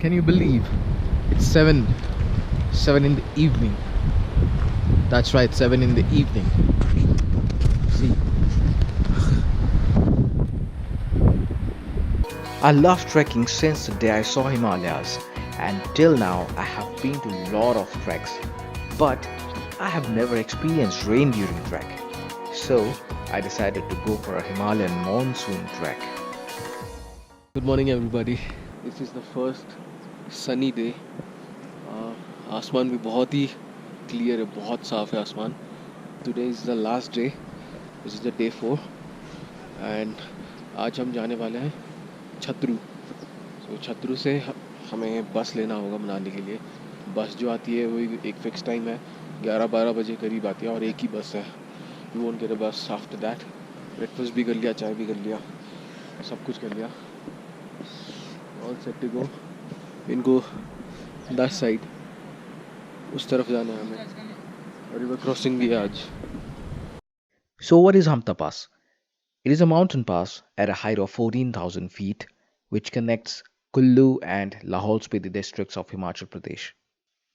Can you believe it's 7 in the evening? That's right, 7 in the evening. See, I love trekking since the day I saw Himalayas, and till now I have been to a lot of treks, but I have never experienced rain during trek. So I decided to go for a Himalayan monsoon trek. Good morning everybody. This is the first sunny day. आसमान भी बहुत ही clear है, बहुत साफ है आसमान. Today is the last day. This is the day 4 and आज हम जाने वाले हैं छतरू. So छतरू से हमें बस लेना होगा मनाली के लिए. बस जो आती है वही एक फिक्स टाइम है, 11-12 बजे करीब आती है और एक ही बस है. You won't get a bus after that. Breakfast भी कर लिया, चाय भी कर लिया, सब कुछ कर लिया. All set to go. इनको that side उस तरफ जाना है हमें. रिवर क्रॉसिंग भी है आज. So what is Hampta Pass? It is a mountain pass at a height of 14,000 feet which connects Kullu and Lahaul Spiti districts of Himachal Pradesh.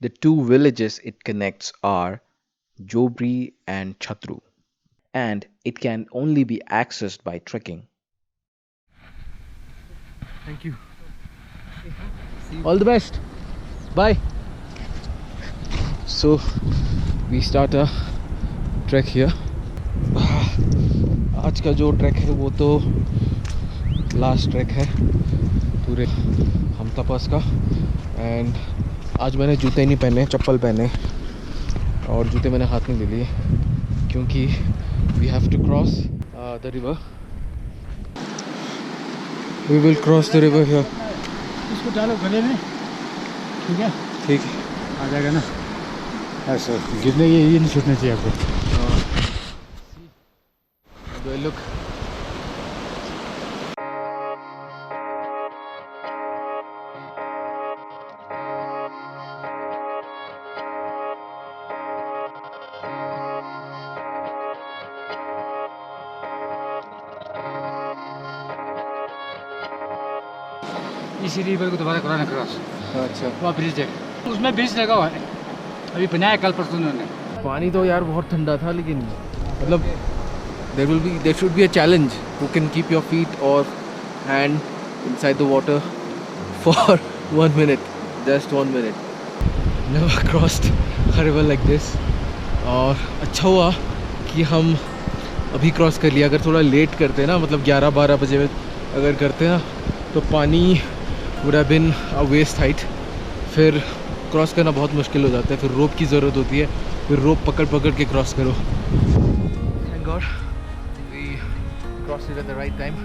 The two villages it connects are Jobri and Chatru, and it can only be accessed by trekking. Thank you. All the best. Bye. So we start a trek here. आज का जो track है वो तो last track है पूरे हमता पास का. And आज मैंने जूते नहीं पहने, चप्पल पहने, और जूते मैंने हाथ में ले लिए क्योंकि we have to cross the river. We will cross the river here. इसको डालो गले में, ठीक है? ठीक है, आ जाएगा ना. ऐसा गिरने ये नहीं छूटना चाहिए आपको. Look. इसी रिवर को दोबारा कराना क्रॉस. अच्छा, वहाँ ब्रिज है, उसमें ब्रिज लगा हुआ है, अभी बनाया कल परसों उन्होंने. पानी तो यार बहुत ठंडा था, लेकिन मतलब there should be a challenge who can keep your feet or hand inside the water for 1 minute, just 1 minute. Never crossed a river like this. और अच्छा हुआ कि हम अभी क्रॉस कर लिया. अगर थोड़ा लेट करते ना, मतलब 11-12 बजे में अगर करते ना, तो पानी would have been a waist height. फिर क्रॉस करना बहुत मुश्किल हो जाता है, फिर रोप की ज़रूरत होती है, फिर रोप पकड़ के क्रॉस करो. Thank God we crossed it at the right time.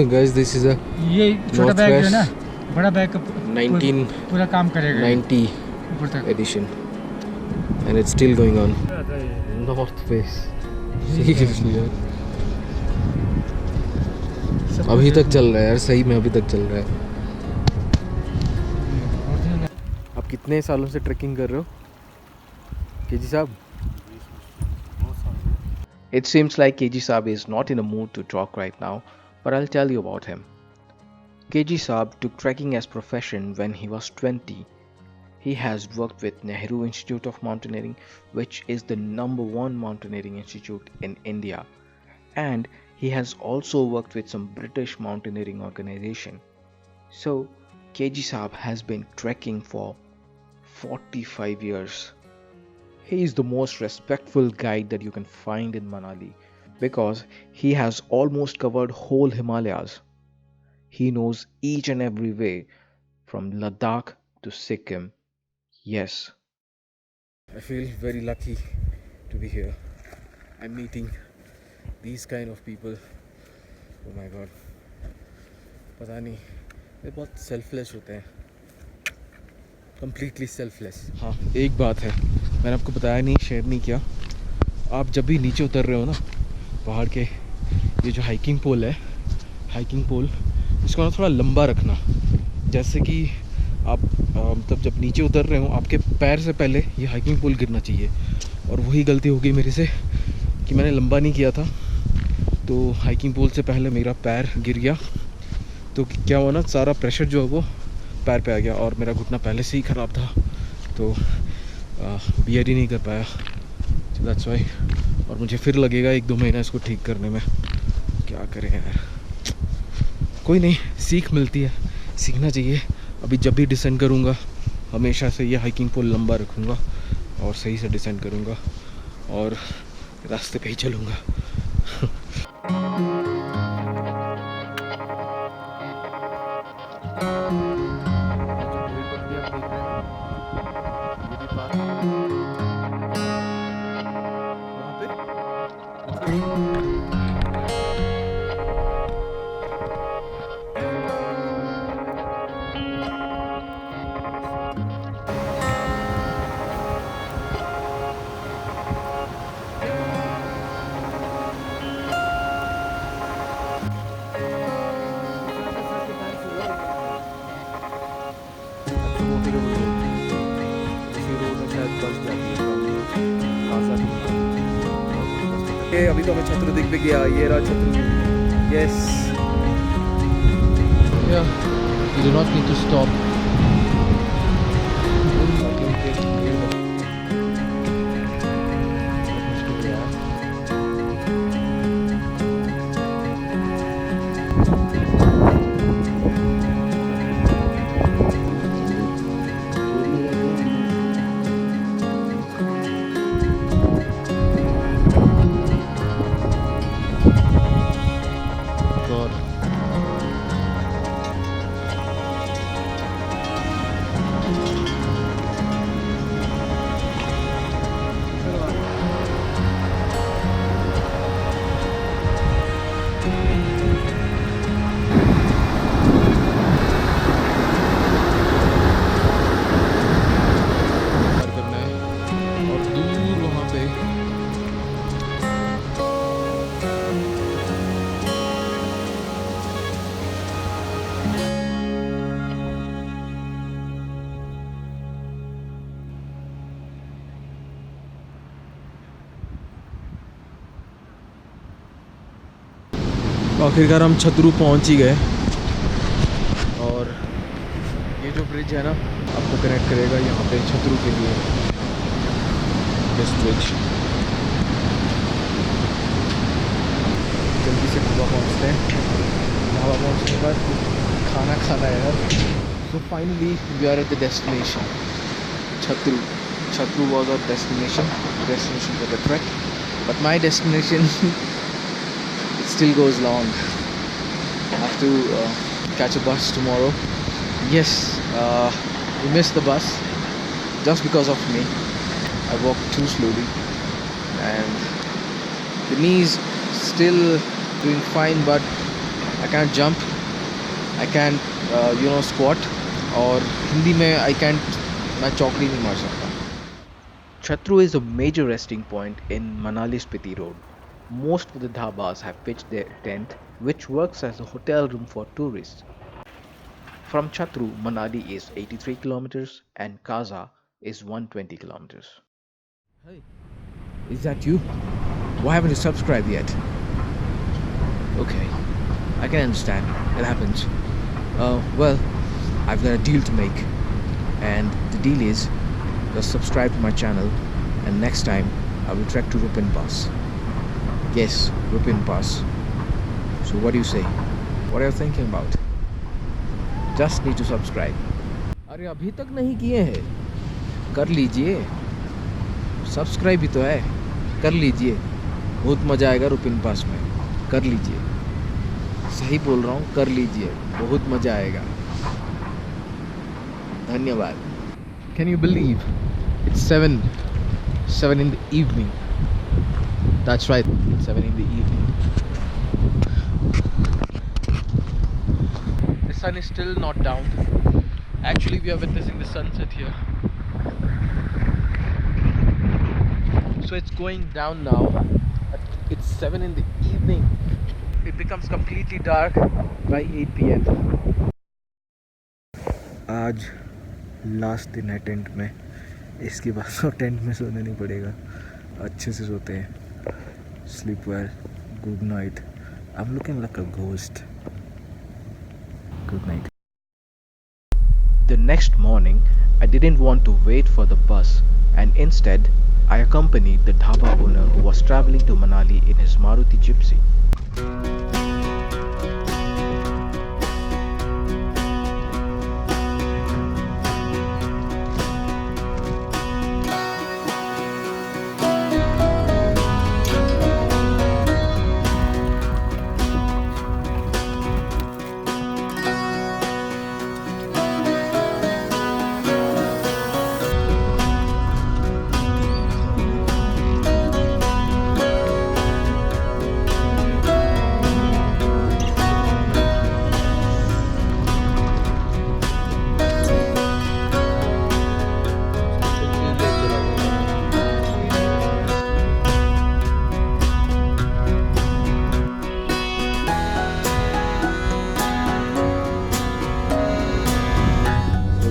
Guys, this is a ये छोटा बैग है ना, बड़ा बैग का 19 पूरा काम करेगा. 90 ऊपर तक edition and it's still going on. North face. Seriously यार, अभी तक चल रहा है यार, सही में अभी तक चल रहा है. आप कितने सालों से ट्रैकिंग कर रहे हो केजी साहब? It seems like KG Saab is not in a mood to talk right now, but I'll tell you about him. KG Saab took trekking as profession when he was 20. He has worked with Nehru Institute of Mountaineering, which is the #1 mountaineering institute in India, and he has also worked with some British mountaineering organization. So KG Saab has been trekking for 45 years. He is the most respectful guide that you can find in Manali because he has almost covered whole Himalayas. He knows each and every way from Ladakh to Sikkim. Yes. I feel very lucky to be here. I'm meeting these kind of people. Oh my God. पता नहीं, ये बहुत selfless होते हैं, completely selfless. हाँ, एक बात है, मैंने आपको बताया नहीं, शेयर नहीं किया. आप जब भी नीचे उतर रहे हो ना पहाड़ के, ये जो हाइकिंग पोल है, हाइकिंग पोल, इसको ना थोड़ा लंबा रखना, जैसे कि आप मतलब जब नीचे उतर रहे हो आपके पैर से पहले ये हाइकिंग पोल गिरना चाहिए. और वही गलती हो गई मेरे से कि मैंने लंबा नहीं किया था, तो हाइकिंग पोल से पहले मेरा पैर गिर गया। तो क्या हुआ ना, सारा प्रेशर जो है वो पैर पे आ गया, और मेरा घुटना पहले से ही ख़राब था, तो बियर ही नहीं कर पाया। तो दैट्स वाई। और मुझे फिर लगेगा 1-2 महीना इसको ठीक करने में। क्या करें यार, कोई नहीं, सीख मिलती है, सीखना चाहिए। अभी जब भी डिसेंड करूँगा हमेशा से ये हाइकिंग पोल लंबा रखूँगा और सही से डिसेंड करूँगा और रास्ते पे ही चलूँगा। अभी तो हमें छत्रु दिख भी गया, ये रहा छत्रु। Yes, You do not need to stop. आखिरकार हम छत्रु पहुंच ही गए, और ये जो ब्रिज है ना आपको कनेक्ट करेगा यहाँ पे छत्रु के लिए, दिस ब्रिज। जल्दी से ढाबा पहुँचते हैं, ढाबा पहुँचने के बाद खाना खाना है यार। So finally we are at the destination, Chatru. Chatru was our destination for the trek, but my destination it still goes long. I have to catch a bus tomorrow. Yes, we missed the bus just because of me. I walked too slowly, and the knees still doing fine, but I can't jump. I can't squat. और हिंदी में I can't, मैं चौकड़ी नहीं मार सकता. Chatru is a major resting point in Manali Spiti Road. Most of the dhabas have pitched their tent, which works as a hotel room for tourists. From Chatru, Manali is 83 kilometers and Kaza is 120 kilometers. Hey, is that you? Why haven't you subscribed yet? Okay, I can understand. It happens. Well, I've got a deal to make, and the deal is just subscribe to my channel, and next time I will trek to Rupin Pass. Yes, Rupin Pass. So what do you say? What are you thinking about? Just need to subscribe. अरे अभी तक नहीं किए हैं? कर लीजिए, subscribe भी तो है, कर लीजिए, बहुत मज़ा आएगा रुपिन पास में, कर लीजिए, सही बोल रहा हूँ, कर लीजिए, बहुत मज़ा आएगा, धन्यवाद. Can you believe it's 7 in the evening? That's right, 7 in the evening. The sun is still not down. Actually, we are witnessing the sunset here. So it's going down now. It's 7 in the evening. It becomes completely dark by 8 p.m. आज last दिन है tent में, इसके बाद तो tent में सोना नहीं पड़ेगा, अच्छे से सोते हैं. Sleep well. Good night. I'm looking like a ghost. Good night. The next morning, I didn't want to wait for the bus, and instead, I accompanied the dhaba owner who was traveling to Manali in his Maruti Gypsy.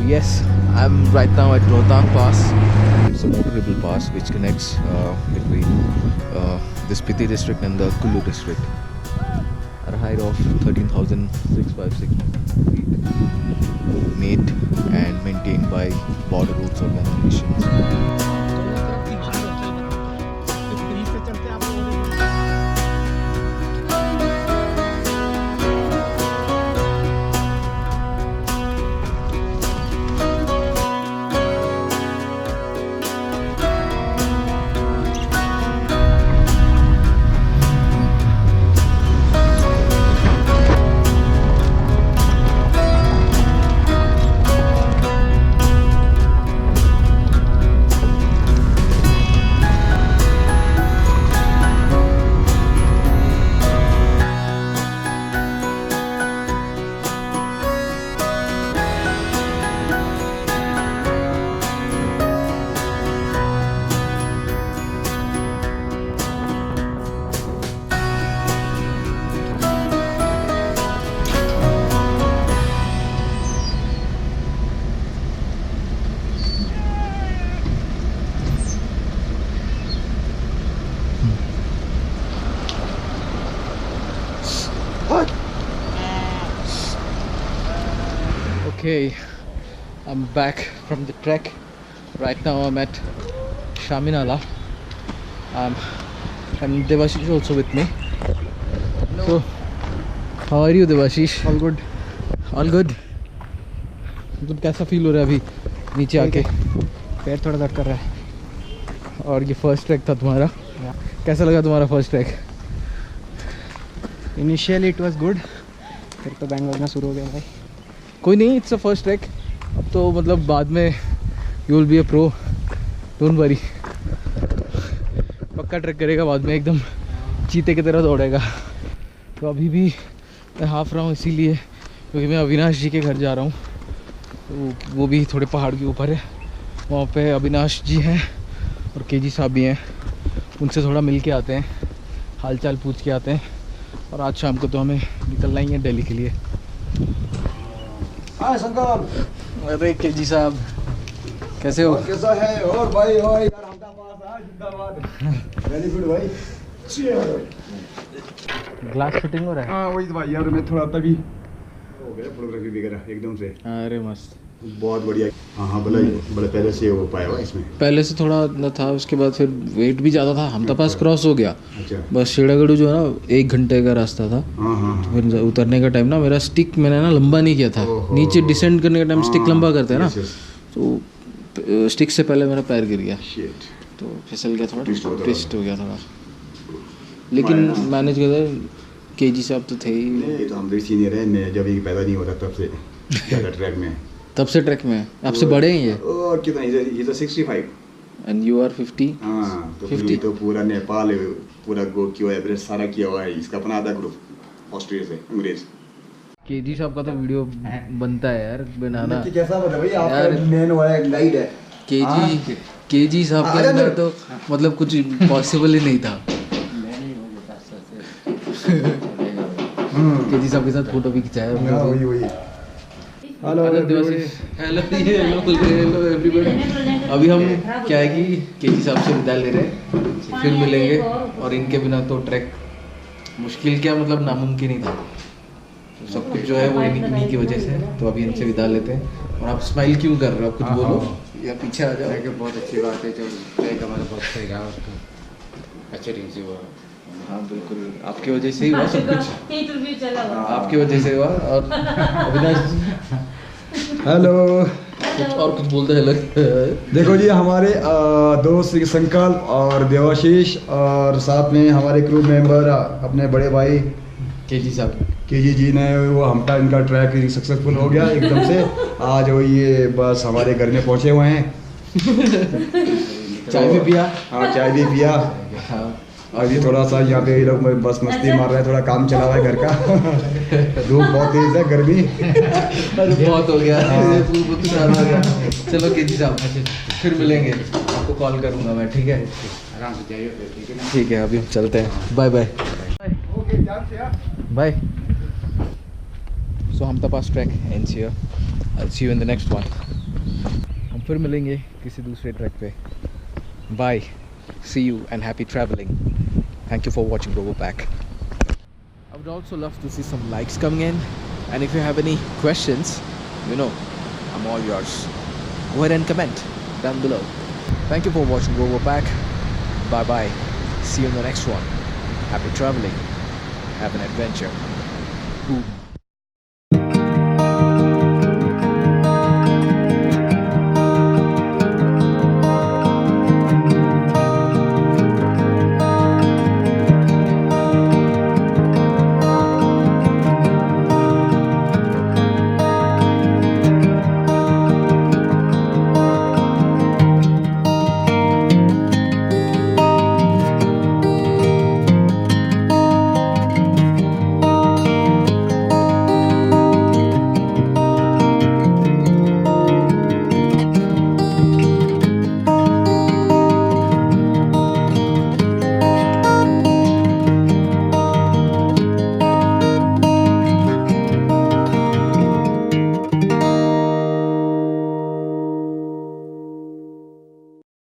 Yes, I'm right now at Rohtang Pass. It's a motorable pass which connects between the Spiti district and the Kullu district at a height of 13,656 feet, made and maintained by Border Routes Organizations. Okay, I'm back from the trek. Right now I'm at Shaminala. And Devashish is also with me. Hello. So, how are you, Devashish? All good. All good. मतलब कैसा feel हो रहा है अभी नीचे आके? पैर थोड़ा दर्द कर रहा है. और ये फर्स्ट ट्रैक था तुम्हारा. कैसा लगा तुम्हारा first track? Initially it was good, फिर तो बैंग बजना शुरू हो गया भाई. कोई नहीं, इट्स अ फर्स्ट ट्रैक. अब तो मतलब बाद में you will be a pro, don't worry. पक्का ट्रैक करेगा बाद में, एकदम चीते की तरह दौड़ेगा. तो अभी भी मैं हाफ रहा हूँ इसीलिए क्योंकि मैं अविनाश जी के घर जा रहा हूँ. तो वो भी थोड़े पहाड़ के ऊपर है. वहाँ पे अविनाश जी हैं और केजी साहब भी हैं. उनसे थोड़ा मिल के आते हैं, हाल चाल पूछ के आते हैं. और आज शाम को तो हमें निकलना ही है दिल्ली के लिए. हाय शंकर. अरे केजी साहब कैसे हो? कैसा है? और भाई हो यार, हमटा पास है जिंदाबाद. वेरी गुड भाई. ग्लास फिटिंग हो रहा है? हाँ वही तो भाई यार, मैं थोड़ा तभी हो गया फोटोग्राफी वगैरह एकदम से. अरे मस्त, बहुत बढ़िया. हाँ बड़े पहले से हो पाया हुआ इसमें. पहले से थोड़ा न था, उसके बाद फिर वेट भी ज़्यादा था. हमता पास क्रॉस हो गया. अच्छा. बस शेरा गड़ू जो है ना 1 घंटे का रास्ता था. हाँ. फिर उतरने का टाइम ना मेरा स्टिक मैंने ना लंबा नहीं किया था. नीचे डिसेंड करने का टाइम स्टिक लंबा करते हैं ना, तो स्टिक से पहले मेरा पैर गिर गया. तो फिसल गया, थोड़ा ट्विस्ट हो गया थोड़ा. लेकिन मैनेज कर. केजी साहब तो थे ही. नहीं तो हम भी सीनियर हैं. मैं जब ये पैदा नहीं होता तब से ज़्यादा ट्रैक में. तब से ट्रैक में आपसे बड़े हैं ये? और कितना ये तो 65 एंड यू आर 50. हाँ तो 50 तो पूरा नेपाल पूरा गो किया, एवरेस्ट सारा किया हुआ है. इसका अपना आधा ग्रुप ऑस्ट्रेलिया से अंग्रेज. केजी साहब का तो वीडियो बनता है यार बनाना. कैसा बता भाई यार, आपका मेन वाला गाइड है. केजी साहब के अंदर तो मतलब कुछ पॉसिबल ही नहीं था. केजी साहब के साथ फोटो भी खिंचाया. वही हेलो हेलो हेलो एवरीबॉडी। अभी हम क्या है कि केजी साहब से विदा ले रहे हैं, फिर मिलेंगे। और इनके बिना तो ट्रैक मुश्किल क्या मतलब नामुमकिन ही था। तो सब कुछ जो है वो इन्हीं की वजह से। तो अभी इनसे विदा लेते हैं। और आप स्माइल क्यों कर रहे हो, कुछ बोलो या पीछे आ जाओ। बहुत अच्छी बात है जो ट्रैक हमारा बहुत सही रहा, अच्छे ढंग से हुआ। हाँ बिल्कुल, आपकी वजह से ही हुआ सब कुछ, आपकी वजह से हुआ। और अविनाश जी हेलो। कुछ बोलते हैं अलग। देखो जी, हमारे दोस्त संकल्प और देवाशीष और साथ में हमारे क्रू मेंबर अपने बड़े भाई केजी साहब, केजी जी ने वो हमटा इनका ट्रैक सक्सेसफुल हो गया एकदम से। आज वो ये बस हमारे घर में पहुंचे हुए हैं। चाय भी पिया। हाँ, चाय भी पिया। हाँ अभी थोड़ा सा यहाँ पे ये लोग बस मस्ती मार रहे हैं, थोड़ा काम चला हुआ है घर का। धूप बहुत तेज है, गर्मी। अरे बहुत हो गया, बहुत सारा हो गया। चलो केजी साहब फिर मिलेंगे, आपको कॉल करूँगा मैं, ठीक है? आराम से जाइए फिर, ठीक है ना? ठीक है, अभी हम चलते हैं। Bye bye bye. So Hampta pass track ends here. I'll see you in the next one. हम फिर मिलेंगे किसी दूसरे ट्रैक पे। Bye, see you and happy traveling. Thank you for watching Robo Pack. I would also love to see some likes coming in, and if you have any questions, you know, I'm all yours. Go ahead and comment down below. Thank you for watching Robo Pack. Bye bye. See you in the next one. Happy traveling. Have an adventure. Boom.